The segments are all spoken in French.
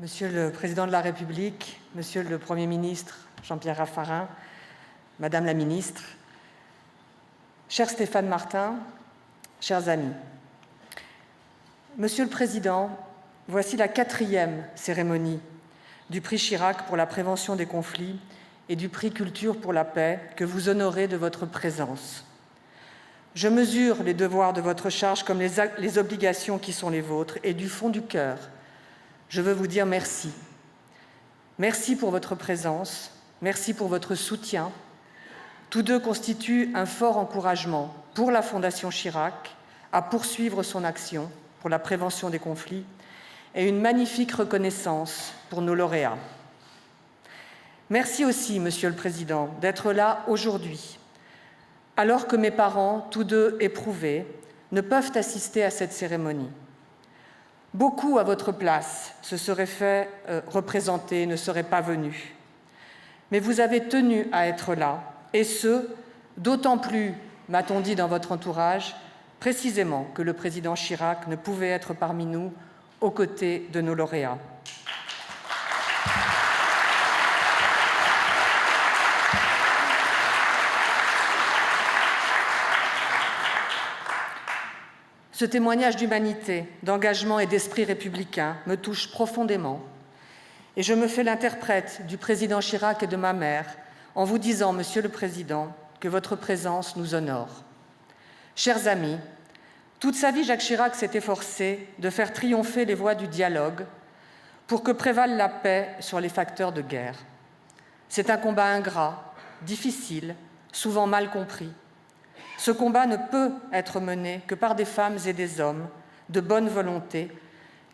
Monsieur le Président de la République, Monsieur le Premier ministre Jean-Pierre Raffarin, Madame la Ministre, cher Stéphane Martin, chers amis. Monsieur le Président, voici la 4e cérémonie du prix Chirac pour la prévention des conflits et du prix Culture pour la paix que vous honorez de votre présence. Je mesure les devoirs de votre charge comme les obligations qui sont les vôtres et du fond du cœur, je veux vous dire merci. Merci pour votre présence, merci pour votre soutien. Tous deux constituent un fort encouragement pour la Fondation Chirac à poursuivre son action pour la prévention des conflits et une magnifique reconnaissance pour nos lauréats. Merci aussi, Monsieur le Président, d'être là aujourd'hui, alors que mes parents, tous deux éprouvés, ne peuvent assister à cette cérémonie. Beaucoup à votre place se seraient fait représenter, ne seraient pas venus. Mais vous avez tenu à être là, et ce, d'autant plus, m'a-t-on dit dans votre entourage, précisément que le président Chirac ne pouvait être parmi nous aux côtés de nos lauréats. Ce témoignage d'humanité, d'engagement et d'esprit républicain me touche profondément et je me fais l'interprète du président Chirac et de ma mère en vous disant, Monsieur le Président, que votre présence nous honore. Chers amis, toute sa vie, Jacques Chirac s'est efforcé de faire triompher les voies du dialogue pour que prévale la paix sur les facteurs de guerre. C'est un combat ingrat, difficile, souvent mal compris. Ce combat ne peut être mené que par des femmes et des hommes de bonne volonté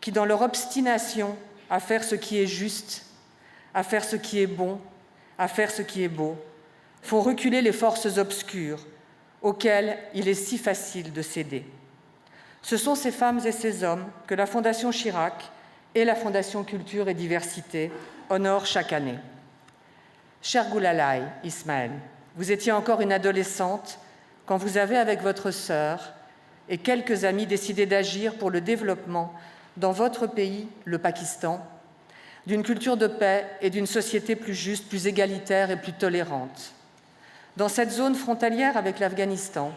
qui, dans leur obstination à faire ce qui est juste, à faire ce qui est bon, à faire ce qui est beau, font reculer les forces obscures auxquelles il est si facile de céder. Ce sont ces femmes et ces hommes que la Fondation Chirac et la Fondation Culture et Diversité honorent chaque année. Cher Goulalai Ismaël, vous étiez encore une adolescente quand vous avez, avec votre sœur et quelques amis, décidé d'agir pour le développement dans votre pays, le Pakistan, d'une culture de paix et d'une société plus juste, plus égalitaire et plus tolérante. Dans cette zone frontalière avec l'Afghanistan,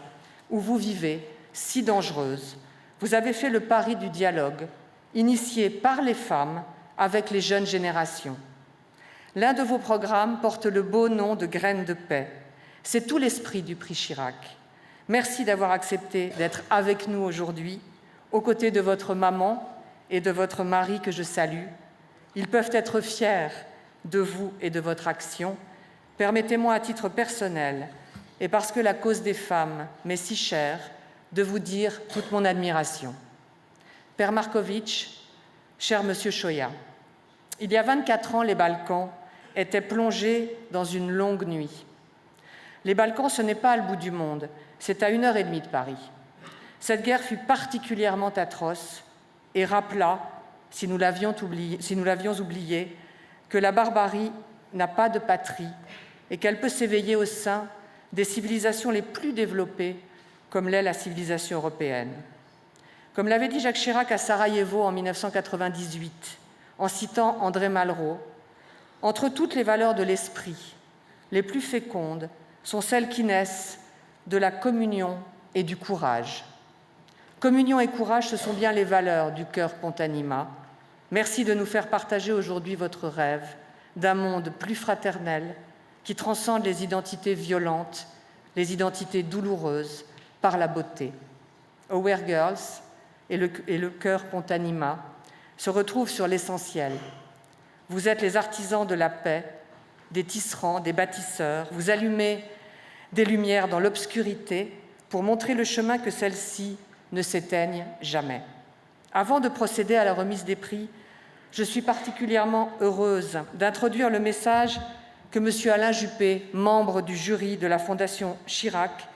où vous vivez, si dangereuse, vous avez fait le pari du dialogue, initié par les femmes avec les jeunes générations. L'un de vos programmes porte le beau nom de Graines de paix. C'est tout l'esprit du prix Chirac. Merci d'avoir accepté d'être avec nous aujourd'hui, aux côtés de votre maman et de votre mari que je salue. Ils peuvent être fiers de vous et de votre action. Permettez-moi à titre personnel, et parce que la cause des femmes m'est si chère, de vous dire toute mon admiration. Père Markovitch, cher Monsieur Choya, il y a 24 ans, les Balkans étaient plongés dans une longue nuit. Les Balkans, ce n'est pas le bout du monde, c'est à 1h30 de Paris. Cette guerre fut particulièrement atroce et rappela, si nous l'avions oublié, que la barbarie n'a pas de patrie et qu'elle peut s'éveiller au sein des civilisations les plus développées, comme l'est la civilisation européenne. Comme l'avait dit Jacques Chirac à Sarajevo en 1998, en citant André Malraux, « Entre toutes les valeurs de l'esprit, les plus fécondes sont celles qui naissent de la communion et du courage. Communion et courage, ce sont bien les valeurs du cœur Pontanima. Merci de nous faire partager aujourd'hui votre rêve d'un monde plus fraternel qui transcende les identités violentes, les identités douloureuses, par la beauté. Aware Girls et le cœur Pontanima se retrouvent sur l'essentiel. Vous êtes les artisans de la paix, des tisserands, des bâtisseurs. Vous allumez des lumières dans l'obscurité pour montrer le chemin que celles-ci ne s'éteignent jamais. Avant de procéder à la remise des prix, je suis particulièrement heureuse d'introduire le message que M. Alain Juppé, membre du jury de la Fondation Chirac,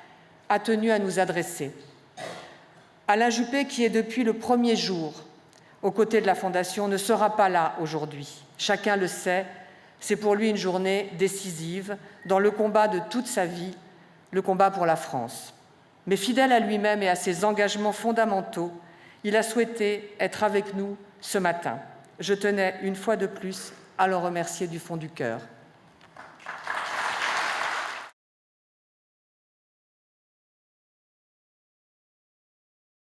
a tenu à nous adresser. Alain Juppé, qui est depuis le premier jour aux côtés de la Fondation, ne sera pas là aujourd'hui. Chacun le sait, c'est pour lui une journée décisive dans le combat de toute sa vie, le combat pour la France. Mais fidèle à lui-même et à ses engagements fondamentaux, il a souhaité être avec nous ce matin. je tenais une fois de plus à le remercier du fond du cœur.